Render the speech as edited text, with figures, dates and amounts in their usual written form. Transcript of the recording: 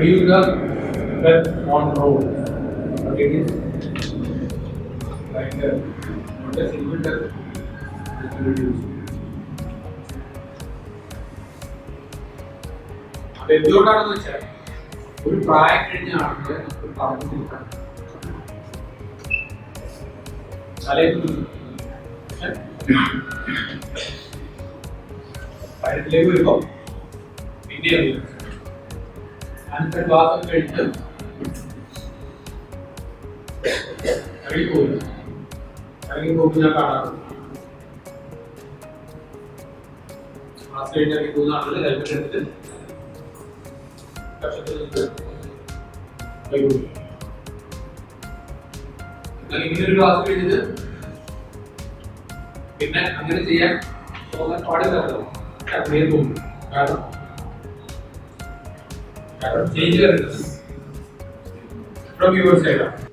reduce the death on road. Okay, it is like not a single death, it will reduce. അപ്പോൾ എന്തുകൊണ്ടാണെന്ന് വെച്ചാൽ ഒരു പ്രായം കഴിഞ്ഞ ആളുകളെ നമുക്ക് പറഞ്ഞു നിൽക്കാം വയറ്റിലേക്ക് വരുമ്പോൾ പിന്നെ അടുത്ത ക്ലാസ് കഴിഞ്ഞ് ഇറങ്ങി പോകുമ്പോൾ ഞാൻ കാണാറുണ്ട്. ക്ലാസ് കഴിഞ്ഞ് ഇറങ്ങി പോകുന്ന ആളുകൾ ഹെൽമെറ്റ് എടുത്ത് ഇങ്ങനൊരു ക്ലാസ് കഴിഞ്ഞത് പിന്നെ അങ്ങനെ ചെയ്യാൻ തോന്നാൻ പാടില്ലല്ലോ. അങ്ങനെ തോന്നും. കാരണം ചേഞ്ച് വരുന്നത് ഫ്രം യുവർ സൈഡാണ്.